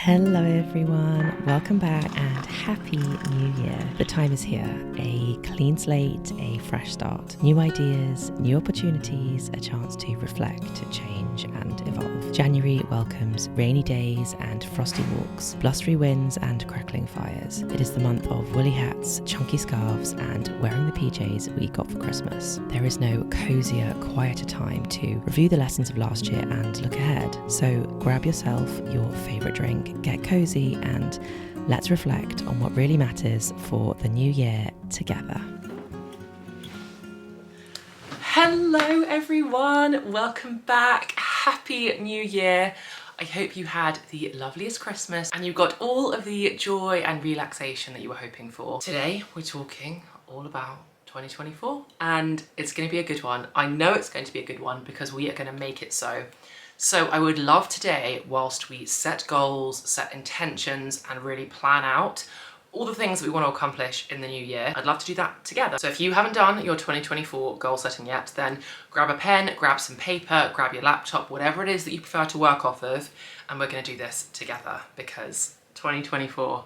Hello everyone, welcome back and happy new year. The time is here, a clean slate, a fresh start, new ideas, new opportunities, a chance to reflect, change and evolve. January welcomes rainy days and frosty walks, blustery winds and crackling fires. It is the month of woolly hats, chunky scarves and wearing the PJs we got for Christmas. There is no cozier, quieter time to review the lessons of last year and look ahead. So grab yourself your favourite drink, get cozy and let's reflect on what really matters for the new year together. Hello everyone, welcome back. Happy New Year. I hope you had the loveliest Christmas and you got all of the joy and relaxation that you were hoping for. Today we're talking all about 2024 and it's going to be a good one. I know it's going to be a good one because we are going to make it so. So I would love today, whilst we set goals, set intentions and really plan out all the things that we want to accomplish in the new year, I'd love to do that together. So if you haven't done your 2024 goal setting yet, then grab a pen, grab some paper, grab your laptop, whatever it is that you prefer to work off of, and we're going to do this together because 2024,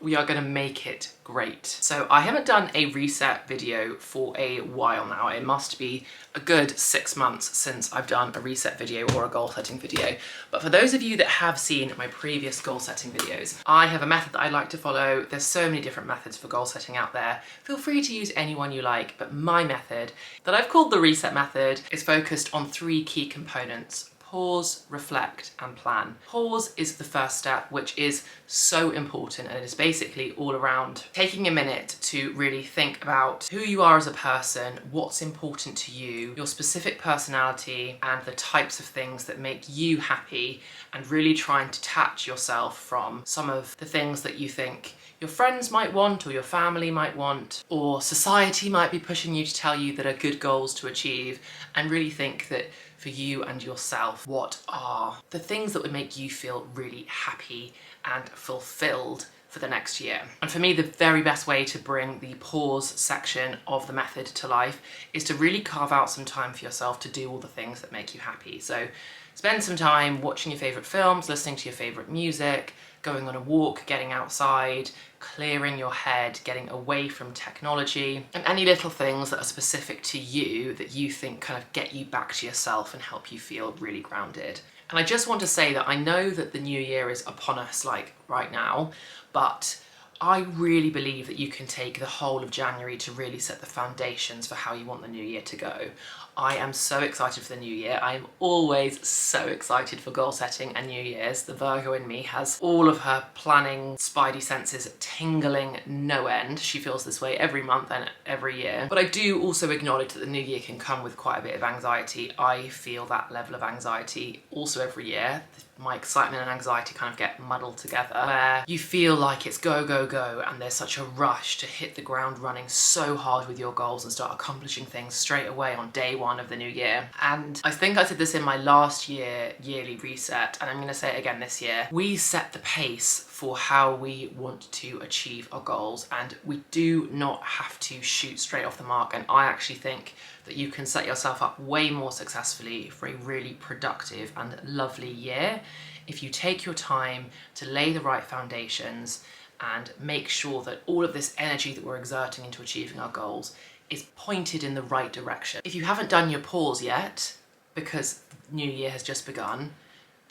we are going to make it great. So I haven't done a reset video for a while now. It must be a good 6 months since I've done a reset video or a goal setting video. But for those of you that have seen my previous goal setting videos, I have a method that I like to follow. There's so many different methods for goal setting out there. Feel free to use any one you like, but my method that I've called the reset method is focused on 3 key components: pause, reflect and plan. Pause is the first step, which is so important, and it is basically all around taking a minute to really think about who you are as a person, what's important to you, your specific personality and the types of things that make you happy, and really trying to detach yourself from some of the things that you think your friends might want or your family might want or society might be pushing you to tell you that are good goals to achieve, and really think that for you and yourself, what are the things that would make you feel really happy and fulfilled for the next year. And for me, the very best way to bring the pause section of the method to life is to really carve out some time for yourself to do all the things that make you happy. So spend some time watching your favourite films, listening to your favourite music, going on a walk, getting outside, clearing your head, getting away from technology, and any little things that are specific to you that you think kind of get you back to yourself and help you feel really grounded. And I just want to say that I know that the new year is upon us, like right now, but I really believe that you can take the whole of January to really set the foundations for how you want the new year to go. I am so excited for the new year. I am always so excited for goal setting and New Year's. The Virgo in me has all of her planning spidey senses tingling no end. She feels this way every month and every year. But I do also acknowledge that the new year can come with quite a bit of anxiety. I feel that level of anxiety also every year. My excitement and anxiety kind of get muddled together, where you feel like it's go, go, go, and there's such a rush to hit the ground running so hard with your goals and start accomplishing things straight away on day one of the new year. And I think I said this in my last yearly reset, and I'm going to say it again this year. We set the pace for how we want to achieve our goals, and we do not have to shoot straight off the mark. And I actually think that you can set yourself up way more successfully for a really productive and lovely year if you take your time to lay the right foundations and make sure that all of this energy that we're exerting into achieving our goals is pointed in the right direction. If you haven't done your pause yet, because the new year has just begun,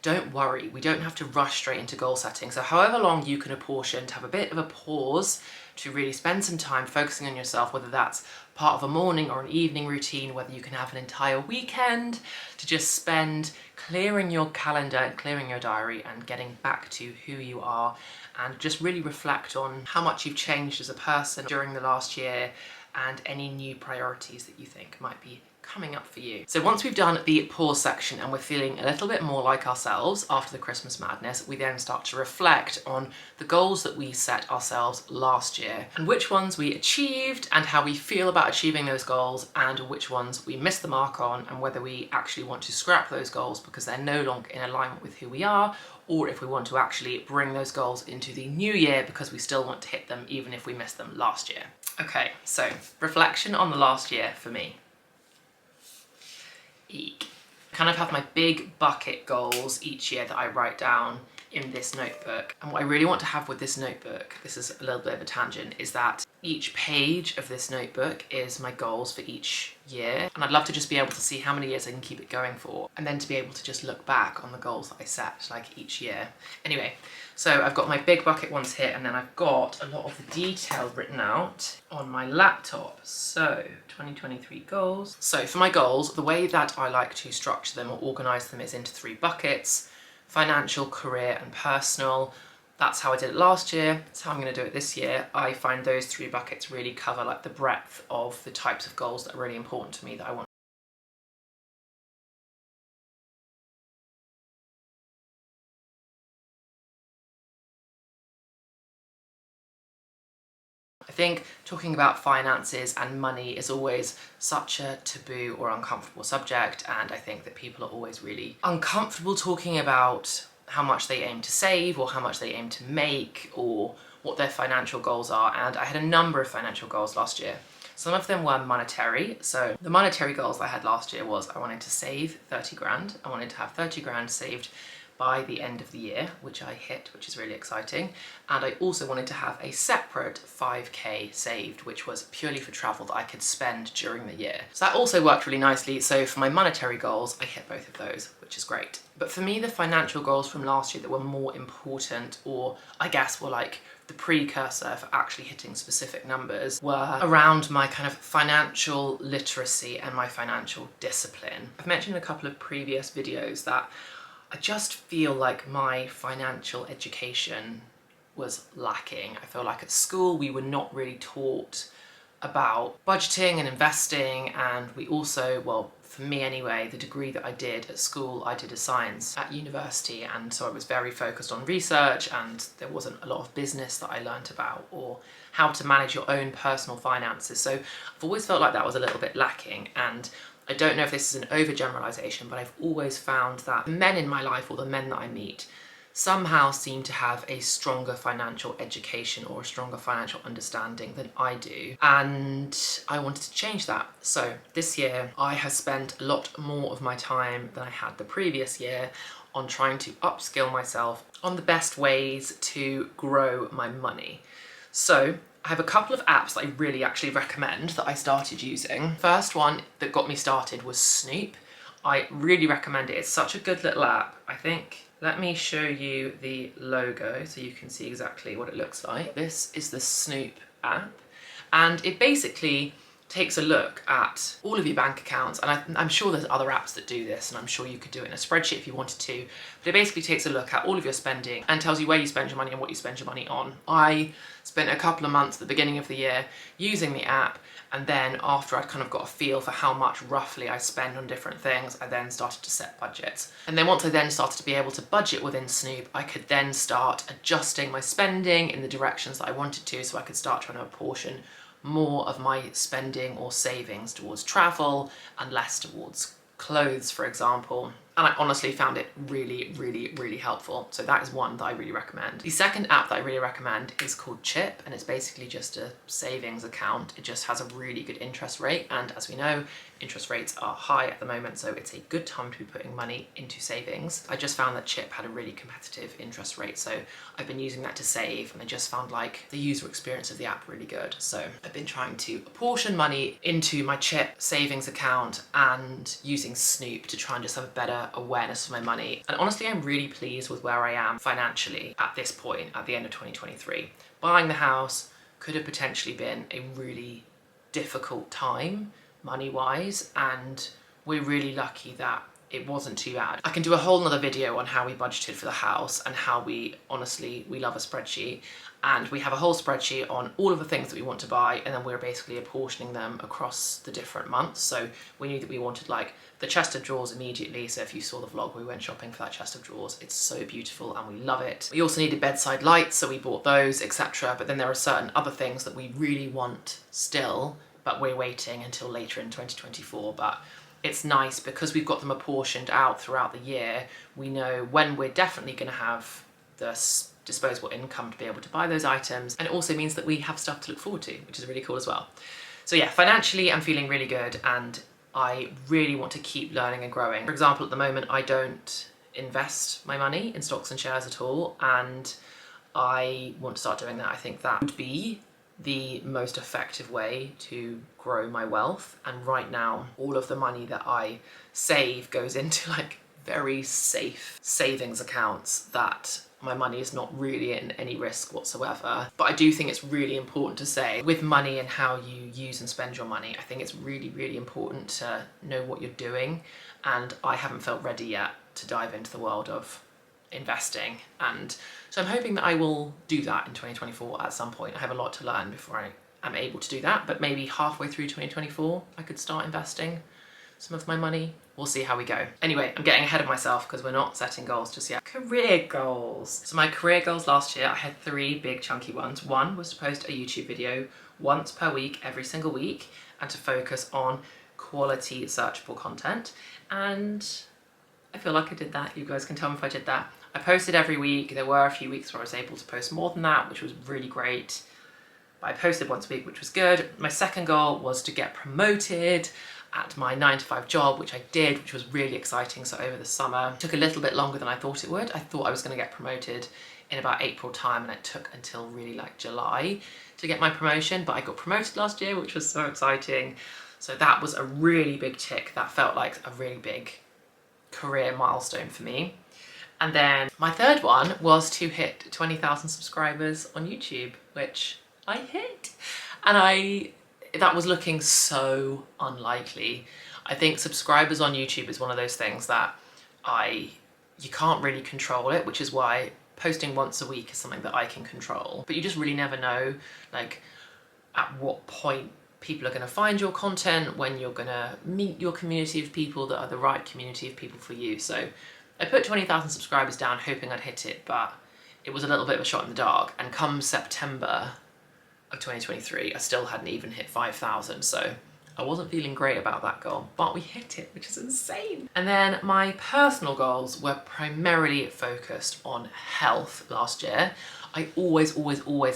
don't worry, we don't have to rush straight into goal setting. So however long you can apportion to have a bit of a pause, to really spend some time focusing on yourself, whether that's part of a morning or an evening routine, whether you can have an entire weekend to just spend clearing your calendar and clearing your diary and getting back to who you are, and just really reflect on how much you've changed as a person during the last year and any new priorities that you think might be coming up for you. So once we've done the pause section and we're feeling a little bit more like ourselves after the Christmas madness, we then start to reflect on the goals that we set ourselves last year and which ones we achieved and how we feel about achieving those goals, and which ones we missed the mark on, and whether we actually want to scrap those goals because they're no longer in alignment with who we are, or if we want to actually bring those goals into the new year because we still want to hit them even if we missed them last year. Okay, so reflection on the last year for me. Eek. Kind of have my big bucket goals each year that I write down in this notebook. And what I really want to have with this notebook, this is a little bit of a tangent, is that each page of this notebook is my goals for each year. And I'd love to just be able to see how many years I can keep it going for, and then to be able to just look back on the goals that I set like each year. Anyway, so I've got my big bucket ones here, and then I've got a lot of the detail written out on my laptop. So 2023 goals. So for my goals, the way that I like to structure them or organize them is into 3 buckets: financial, career, and personal. That's how I did it last year. That's how I'm going to do it this year. I find those 3 buckets really cover like the breadth of the types of goals that are really important to me that I want. I think talking about finances and money is always such a taboo or uncomfortable subject, and I think that people are always really uncomfortable talking about how much they aim to save or how much they aim to make or what their financial goals are. And I had a number of financial goals last year. Some of them were monetary. So the monetary goals I had last year was I wanted to save 30 grand. I wanted to have 30 grand saved by the end of the year, which I hit, which is really exciting. And I also wanted to have a separate 5k saved, which was purely for travel that I could spend during the year. So that also worked really nicely. So for my monetary goals, I hit both of those, which is great. But for me, the financial goals from last year that were more important, or I guess were like the precursor for actually hitting specific numbers, were around my kind of financial literacy and my financial discipline. I've mentioned in a couple of previous videos that I just feel like my financial education was lacking. I feel like at school we were not really taught about budgeting and investing, and we also, well, for me anyway, the degree that I did at school, I did a science at university, and so I was very focused on research, and there wasn't a lot of business that I learnt about or how to manage your own personal finances. So I've always felt like that was a little bit lacking, and I don't know if this is an overgeneralization, but I've always found that the men in my life, or the men that I meet, somehow seem to have a stronger financial education or a stronger financial understanding than I do. And I wanted to change that. So this year I have spent a lot more of my time than I had the previous year on trying to upskill myself on the best ways to grow my money. So I have a couple of apps that I really actually recommend that I started using. First one that got me started was Snoop. I really recommend it. It's such a good little app. I think, let me show you the logo so you can see exactly what it looks like. This is the Snoop app, and it basically takes a look at all of your bank accounts, and I'm sure there's other apps that do this, and I'm sure you could do it in a spreadsheet if you wanted to, but it basically takes a look at all of your spending and tells you where you spend your money and what you spend your money on. I spent a couple of months at the beginning of the year using the app, and then after I'd kind of got a feel for how much roughly I spend on different things, I then started to set budgets. And then once I then started to be able to budget within Snoop, I could then start adjusting my spending in the directions that I wanted to, so I could start trying to apportion more of my spending or savings towards travel and less towards clothes, for example. And I honestly found it really, really, really helpful. So that is one that I really recommend. The second app that I really recommend is called Chip, and it's basically just a savings account. It just has a really good interest rate, and as we know, interest rates are high at the moment, so it's a good time to be putting money into savings. I just found that Chip had a really competitive interest rate, so I've been using that to save, and I just found like the user experience of the app really good. So I've been trying to apportion money into my Chip savings account and using Snoop to try and just have a better awareness of my money. And honestly, I'm really pleased with where I am financially at this point, at the end of 2023. Buying the house could have potentially been a really difficult time money-wise, and we're really lucky that it wasn't too bad. I can do a whole nother video on how we budgeted for the house and how we love a spreadsheet, and we have a whole spreadsheet on all of the things that we want to buy, and then we're basically apportioning them across the different months. So we knew that we wanted like the chest of drawers immediately, so if you saw the vlog, we went shopping for that chest of drawers. It's so beautiful and we love it. We also needed bedside lights, so we bought those, etc. But then there are certain other things that we really want still, but we're waiting until later in 2024. But it's nice because we've got them apportioned out throughout the year. We know when we're definitely going to have the disposable income to be able to buy those items, and it also means that we have stuff to look forward to, which is really cool as well. So yeah, financially I'm feeling really good, and I really want to keep learning and growing. For example, at the moment I don't invest my money in stocks and shares at all, and I want to start doing that. I think that would be the most effective way to grow my wealth. And right now, all of the money that I save goes into like very safe savings accounts that my money is not really in any risk whatsoever. But I do think it's really important to say, with money and how you use and spend your money, I think it's really, really important to know what you're doing. And I haven't felt ready yet to dive into the world of investing, and so I'm hoping that I will do that in 2024 at some point. I have a lot to learn before I am able to do that, but maybe halfway through 2024 I could start investing some of my money. We'll see how we go. Anyway, I'm getting ahead of myself because we're not setting goals just yet. Career goals. So my career goals last year, I had 3 big chunky ones. One was to post a YouTube video once per week, every single week, and to focus on quality searchable content, and I feel like I did that. You guys can tell me if I did that. I posted every week. There were a few weeks where I was able to post more than that, which was really great. But I posted once a week, which was good. My second goal was to get promoted at my 9-to-5 job, which I did, which was really exciting. So over the summer, it took a little bit longer than I thought it would. I thought I was going to get promoted in about April time, and it took until really like July to get my promotion. But I got promoted last year, which was so exciting. So that was a really big tick. That felt like a really big career milestone for me. And then my third one was to hit 20,000 subscribers on YouTube, which I hit. And that was looking so unlikely. I think subscribers on YouTube is one of those things that you can't really control it, which is why posting once a week is something that I can control. But you just really never know, like, at what point people are going to find your content, when you're going to meet your community of people that are the right community of people for you. So I put 20,000 subscribers down hoping I'd hit it, but it was a little bit of a shot in the dark. And come September of 2023, I still hadn't even hit 5,000. So I wasn't feeling great about that goal, but we hit it, which is insane. And then my personal goals were primarily focused on health last year. I always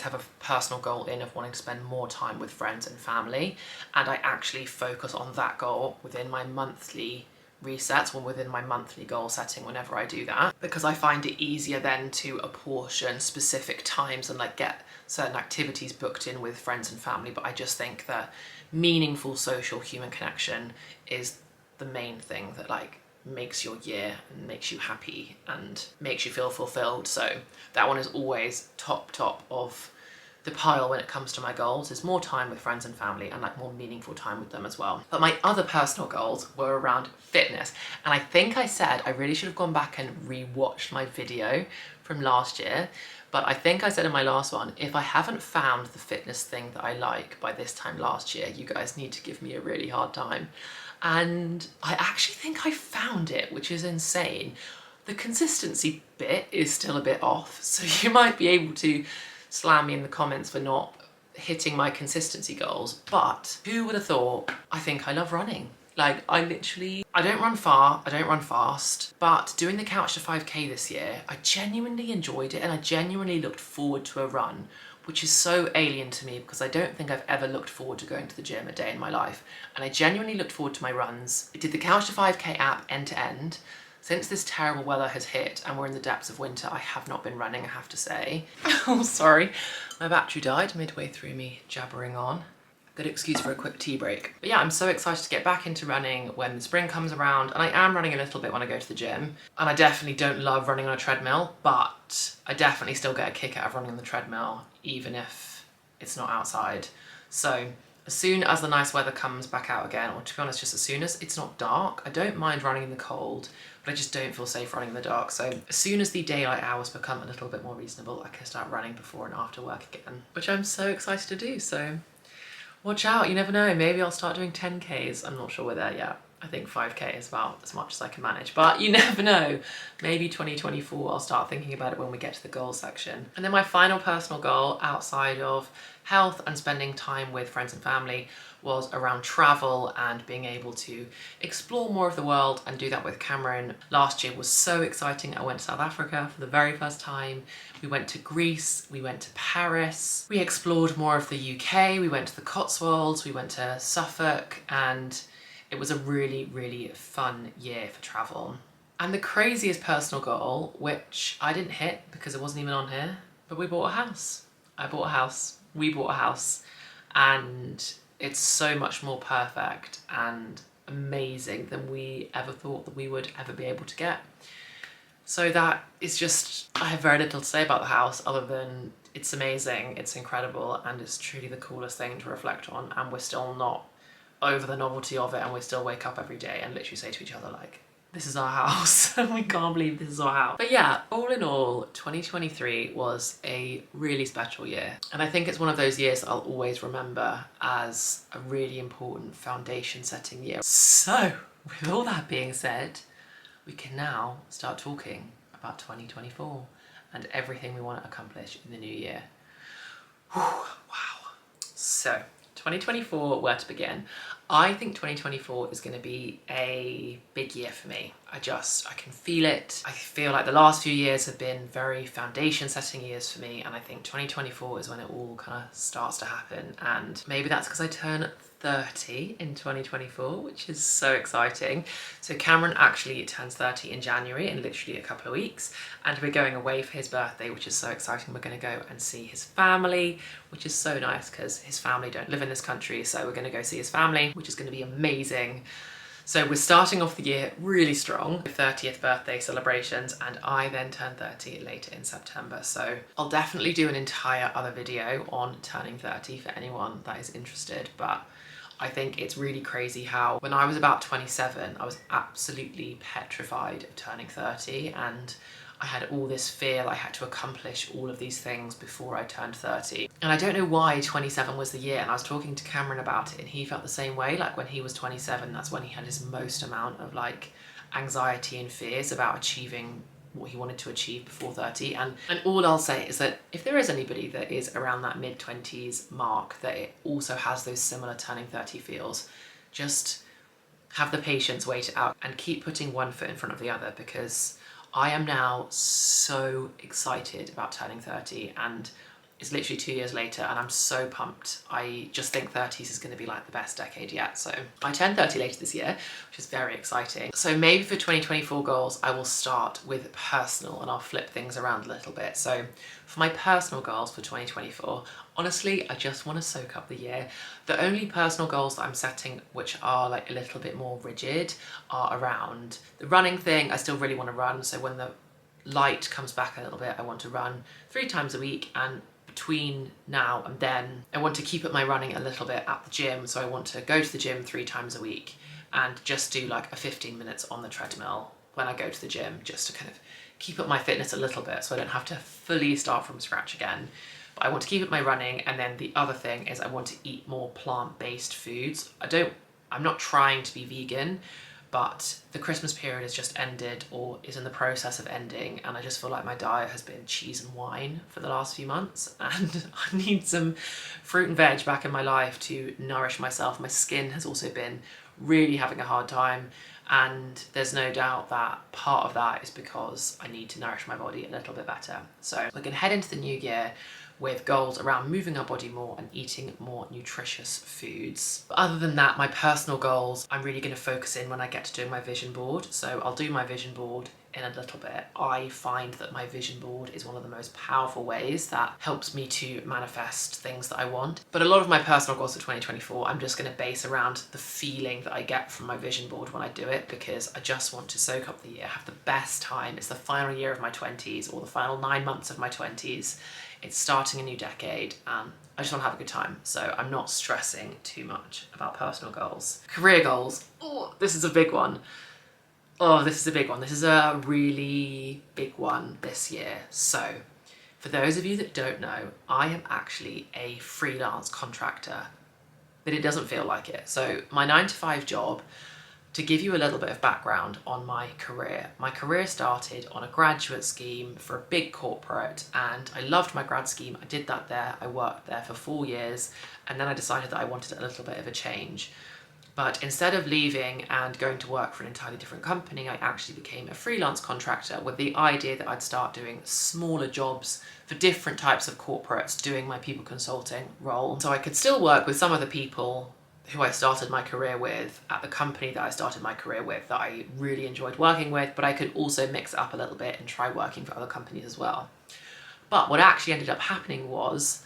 have a personal goal of wanting to spend more time with friends and family. And I actually focus on that goal within my monthly resets, or within my monthly goal setting whenever I do that, because I find it easier then to apportion specific times and like get certain activities booked in with friends and family. But I just think that meaningful social human connection is the main thing that like makes your year and makes you happy and makes you feel fulfilled. So that one is always top of the pile when it comes to my goals, is more time with friends and family and like more meaningful time with them as well. But my other personal goals were around fitness. And I think I said I really should have gone back and rewatched my video from last year. But I think I said in my last one, if I haven't found the fitness thing that I like by this time last year, you guys need to give me a really hard time. And I actually think I found it, which is insane. The consistency bit is still a bit off, so you might be able to slam me in the comments for not hitting my consistency goals, but who would have thought? I think I love running. Like, I don't run far, I don't run fast, but doing the Couch to 5K this year, I genuinely enjoyed it and I genuinely looked forward to a run, which is so alien to me because I don't think I've ever looked forward to going to the gym a day in my life. And I genuinely looked forward to my runs. I did the Couch to 5K app end to end. Since this terrible weather has hit and we're in the depths of winter, I have not been running, I have to say. Oh, sorry. My battery died midway through me jabbering on. Good excuse for a quick tea break. But yeah, I'm so excited to get back into running when the spring comes around, and I am running a little bit when I go to the gym. And I definitely don't love running on a treadmill, but I definitely still get a kick out of running on the treadmill, even if it's not outside. So as soon as the nice weather comes back out again, or to be honest, just as soon as it's not dark, I don't mind running in the cold, but I just don't feel safe running in the dark. So as soon as the daylight hours become a little bit more reasonable, I can start running before and after work again, which I'm so excited to do. So watch out, you never know, maybe I'll start doing 10Ks. I'm not sure we're there yet. I think 5K is about as much as I can manage, but you never know. Maybe 2024, I'll start thinking about it when we get to the goals section. And then my final personal goal outside of health and spending time with friends and family was around travel and being able to explore more of the world and do that with Cameron. Last year was so exciting. I went to South Africa for the very first time. We went to Greece, we went to Paris, we explored more of the UK, we went to the Cotswolds, we went to Suffolk, and it was a really, really fun year for travel. And the craziest personal goal, which I didn't hit because it wasn't even on here, but we bought a house. I bought a house, we bought a house, and it's so much more perfect and amazing than we ever thought that we would ever be able to get. So that is just, I have very little to say about the house other than it's amazing, it's incredible, and it's truly the coolest thing to reflect on, and we're still not over the novelty of it, and we still wake up every day and literally say to each other like, this is our house. We can't believe this is our house. But yeah, all in all, 2023 was a really special year. And I think it's one of those years that I'll always remember as a really important foundation setting year. So with all that being said, we can now start talking about 2024 and everything we want to accomplish in the new year. Whew, wow. So 2024, where to begin? I think 2024 is going to be a big year for me. I can feel it. I feel like the last few years have been very foundation setting years for me, and I think 2024 is when it all kind of starts to happen. And maybe that's because I turn 30 in 2024, which is so exciting. So Cameron actually turns 30 in January in literally a couple of weeks, and we're going away for his birthday, which is so exciting. We're going to go and see his family, which is so nice because his family don't live in this country, so we're going to go see his family, which is going to be amazing. So we're starting off the year really strong with 30th birthday celebrations, and I then turn 30 later in September. So I'll definitely do an entire other video on turning 30 for anyone that is interested. But I think it's really crazy how when I was about 27, I was absolutely petrified of turning 30, and I had all this fear that I had to accomplish all of these things before I turned 30. And I don't know why 27 was the year, and I was talking to Cameron about it and he felt the same way. Like when he was 27, that's when he had his most amount of like anxiety and fears about achieving what he wanted to achieve before 30. And all I'll say is that if there is anybody that is around that mid-20s mark that it also has those similar turning 30 feels, just have the patience, wait it out, and keep putting one foot in front of the other, because I am now so excited about turning 30, and it's literally 2 years later and I'm so pumped. I just think 30s is going to be like the best decade yet. So I turn 30 later this year, which is very exciting. So maybe for 2024 goals, I will start with personal and I'll flip things around a little bit. So for my personal goals for 2024, honestly, I just want to soak up the year. The only personal goals that I'm setting which are like a little bit more rigid are around the running thing. I still really want to run. So when the light comes back a little bit, I want to run 3 times a week, and between now and then I want to keep up my running a little bit at the gym. So I want to go to the gym 3 times a week and just do like a 15 minutes on the treadmill when I go to the gym, just to kind of keep up my fitness a little bit so I don't have to fully start from scratch again. But I want to keep up my running, and then the other thing is I want to eat more plant-based foods. I'm not trying to be vegan, but the Christmas period has just ended or is in the process of ending, and I just feel like my diet has been cheese and wine for the last few months, and I need some fruit and veg back in my life to nourish myself. My skin has also been really having a hard time, and there's no doubt that part of that is because I need to nourish my body a little bit better. So we're going to head into the new year with goals around moving our body more and eating more nutritious foods. But other than that, my personal goals, I'm really going to focus in when I get to doing my vision board. So I'll do my vision board in a little bit. I find that my vision board is one of the most powerful ways that helps me to manifest things that I want. But a lot of my personal goals for 2024, I'm just going to base around the feeling that I get from my vision board when I do it, because I just want to soak up the year, have the best time. It's the final year of my 20s, or the final 9 months of my 20s. It's starting a new decade, and I just want to have a good time. So I'm not stressing too much about personal goals. Career goals. Oh, this is a big one. Oh, this is a big one. This is a really big one this year. So for those of you that don't know, I am actually a freelance contractor, but it doesn't feel like it. So my 9-to-5 job, to give you a little bit of background on my career started on a graduate scheme for a big corporate, and I loved my grad scheme. I did that there. I worked there for 4 years, and then I decided that I wanted a little bit of a change. But instead of leaving and going to work for an entirely different company, I actually became a freelance contractor with the idea that I'd start doing smaller jobs for different types of corporates, doing my people consulting role. So I could still work with some of the people who I started my career with at the company that I started my career with that I really enjoyed working with, but I could also mix it up a little bit and try working for other companies as well. But what actually ended up happening was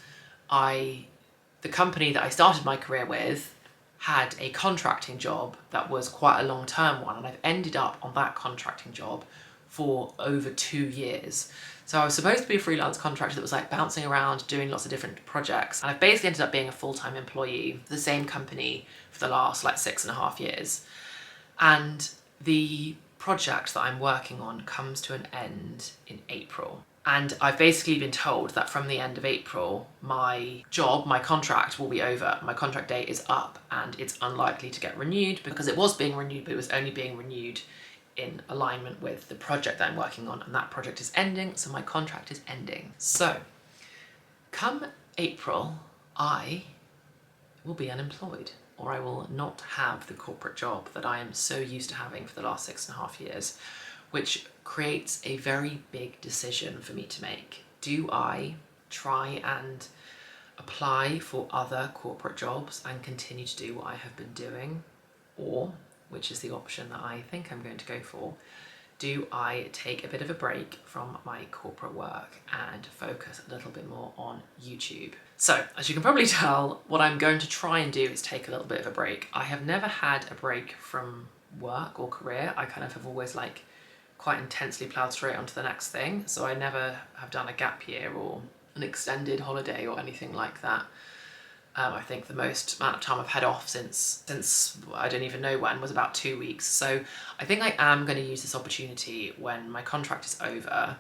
the company that I started my career with had a contracting job that was quite a long-term one, and I've ended up on that contracting job for over 2 years. So I was supposed to be a freelance contractor that was like bouncing around doing lots of different projects, and I've basically ended up being a full-time employee of the same company for the last like 6.5 years. And the project that I'm working on comes to an end in April. And I've basically been told that from the end of April, my contract will be over. My contract date is up and it's unlikely to get renewed, because it was being renewed, but it was only being renewed in alignment with the project that I'm working on, and that project is ending, so my contract is ending. So come April, I will be unemployed, or I will not have the corporate job that I am so used to having for the last 6.5 years, which creates a very big decision for me to make. Do I try and apply for other corporate jobs and continue to do what I have been doing? Or, which is the option that I think I'm going to go for, do I take a bit of a break from my corporate work and focus a little bit more on YouTube? So, as you can probably tell, what I'm going to try and do is take a little bit of a break. I have never had a break from work or career. I kind of have always like quite intensely ploughed straight onto the next thing. So I never have done a gap year or an extended holiday or anything like that. I think the most amount of time I've had off since I don't even know when was about 2 weeks. So I think I am going to use this opportunity when my contract is over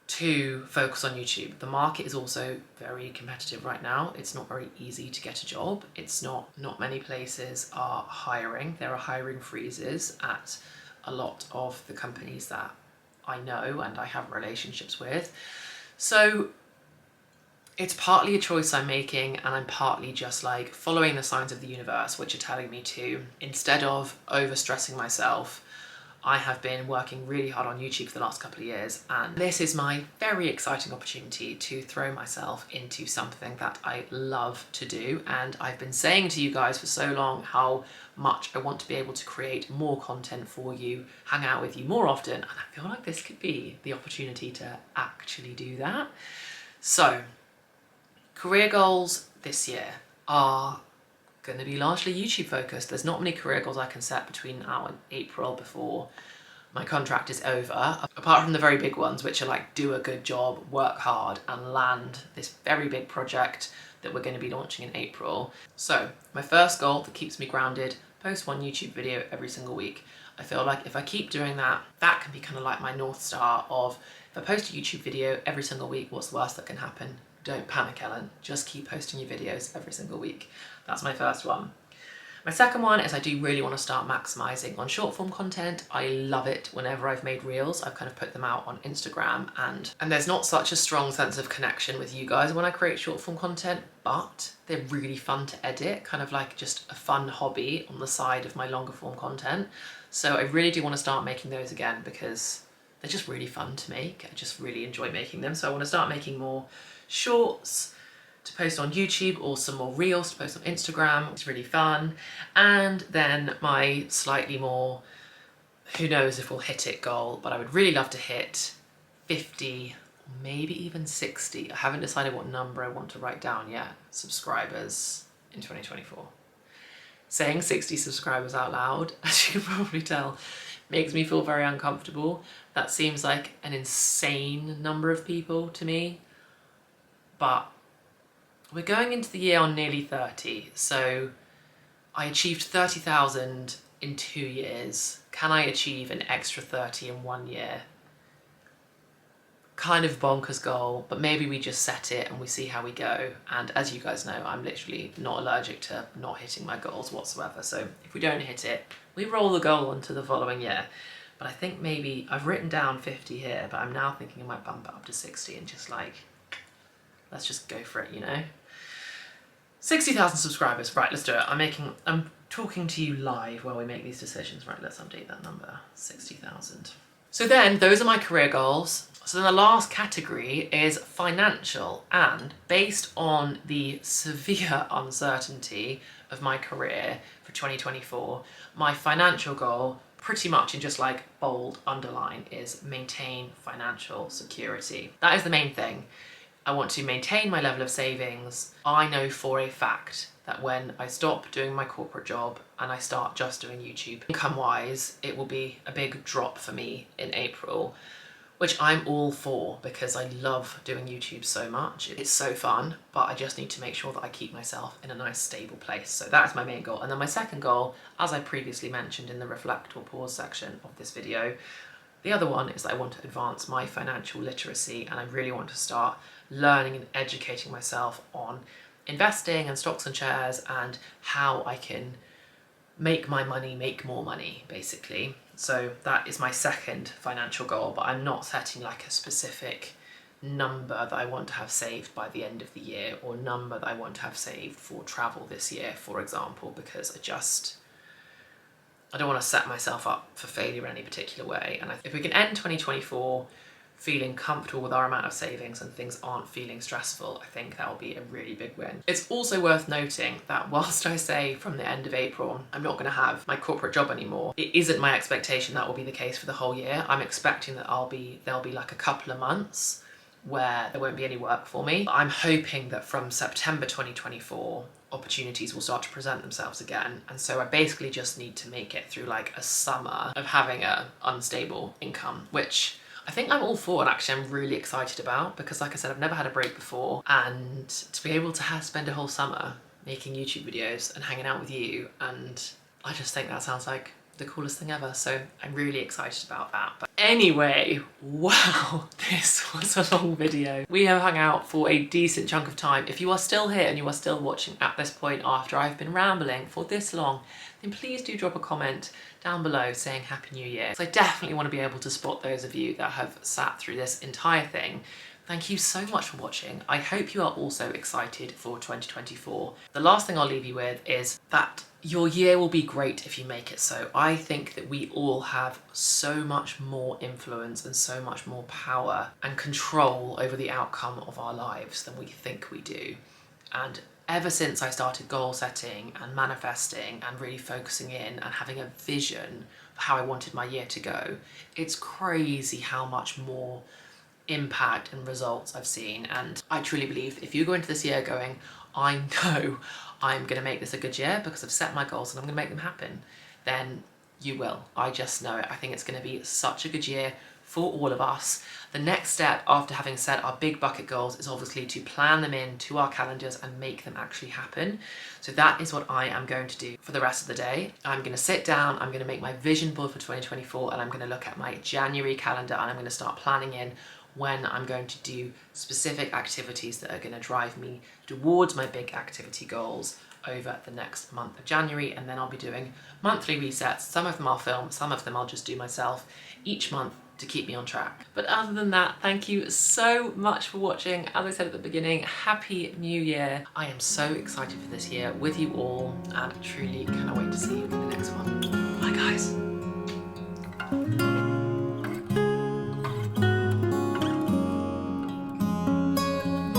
to focus on YouTube. The market is also very competitive right now. It's not very easy to get a job. It's not many places are hiring. There are hiring freezes at a lot of the companies that I know and I have relationships with. So it's partly a choice I'm making, and I'm partly just like following the signs of the universe, which are telling me to, instead of overstressing myself, I have been working really hard on YouTube for the last couple of years, and this is my very exciting opportunity to throw myself into something that I love to do. And I've been saying to you guys for so long how much I want to be able to create more content for you, hang out with you more often, and I feel like this could be the opportunity to actually do that. So career goals this year are going to be largely YouTube focused. There's not many career goals I can set between now and April before my contract is over, apart from the very big ones, which are like do a good job, work hard, and land this very big project that we're going to be launching in April. So my first goal that keeps me grounded, post one YouTube video every single week. I feel like if I keep doing that, that can be kind of like my North Star of, if I post a YouTube video every single week, what's the worst that can happen? Don't panic, Ellen. Just keep posting your videos every single week. That's my first one. My second one is I do really want to start maximizing on short form content. I love it whenever I've made reels. I've kind of put them out on Instagram, and there's not such a strong sense of connection with you guys when I create short form content, but they're really fun to edit, kind of like just a fun hobby on the side of my longer form content. So I really do want to start making those again because they're just really fun to make. I just really enjoy making them. So I want to start making more shorts to post on YouTube, or some more reels to post on Instagram. It's really fun. And then my slightly more, who knows if we'll hit it goal, but I would really love to hit 50, maybe even 60. I haven't decided what number I want to write down yet, subscribers in 2024. Saying 60 subscribers out loud, as you can probably tell, makes me feel very uncomfortable. That seems like an insane number of people to me, but we're going into the year on nearly 30, so I achieved 30,000 in 2 years. Can I achieve an extra 30 in 1 year? Kind of bonkers goal, but maybe we just set it and we see how we go. And as you guys know, I'm literally not allergic to not hitting my goals whatsoever. So if we don't hit it, we roll the goal into the following year. But I think maybe, I've written down 50 here, but I'm now thinking I might bump it up to 60 and just like, let's just go for it, you know? 60,000 subscribers, right, let's do it. I'm talking to you live while we make these decisions. Right, let's update that number, 60,000. So then those are my career goals. So then the last category is financial, and based on the severe uncertainty of my career for 2024, my financial goal, pretty much in just like bold underline, is maintain financial security. That is the main thing. I want to maintain my level of savings. I know for a fact that when I stop doing my corporate job and I start just doing YouTube, income-wise, it will be a big drop for me in April, which I'm all for because I love doing YouTube so much. It's so fun, but I just need to make sure that I keep myself in a nice stable place. So that's my main goal. And then my second goal, as I previously mentioned in the reflect or pause section of this video, the other one is that I want to advance my financial literacy, and I really want to start learning and educating myself on investing and stocks and shares and how I can make my money make more money, basically. So that is my second financial goal, but I'm not setting like a specific number that I want to have saved by the end of the year, or number that I want to have saved for travel this year, for example, because I don't want to set myself up for failure in any particular way. And if we can end 2024 feeling comfortable with our amount of savings and things aren't feeling stressful, I think that will be a really big win. It's also worth noting that whilst I say from the end of April I'm not going to have my corporate job anymore, it isn't my expectation that will be the case for the whole year. I'm expecting that there'll be like a couple of months where there won't be any work for me. I'm hoping that from September 2024 opportunities will start to present themselves again, and so I basically just need to make it through like a summer of having a unstable income, which I think I'm all for, and actually I'm really excited about, because like I said, I've never had a break before, and to be able to spend a whole summer making YouTube videos and hanging out with you, and I just think that sounds like the coolest thing ever, so I'm really excited about that. But anyway, wow, this was a long video. We have hung out for a decent chunk of time. If you are still here and you are still watching at this point after I've been rambling for this long, then please do drop a comment down below saying Happy New Year. So I definitely want to be able to spot those of you that have sat through this entire thing. Thank you so much for watching. I hope you are also excited for 2024. The last thing I'll leave you with is that your year will be great if you make it so. I think that we all have so much more influence and so much more power and control over the outcome of our lives than we think we do. And ever since I started goal setting and manifesting and really focusing in and having a vision of how I wanted my year to go, it's crazy how much more impact and results I've seen. And I truly believe if you go into this year going, I know I'm going to make this a good year because I've set my goals and I'm going to make them happen, then you will. I just know it. I think it's going to be such a good year for all of us. The next step after having set our big bucket goals is obviously to plan them into our calendars and make them actually happen. So that is what I am going to do for the rest of the day. I'm going to sit down, I'm going to make my vision board for 2024, and I'm going to look at my January calendar, and I'm going to start planning in when I'm going to do specific activities that are going to drive me towards my big activity goals over the next month of January. And then I'll be doing monthly resets. Some of them I'll film, some of them I'll just do myself each month to keep me on track. But other than that, thank you so much for watching. As I said at the beginning, Happy New Year. I am so excited for this year with you all, and truly cannot wait to see you in the next one.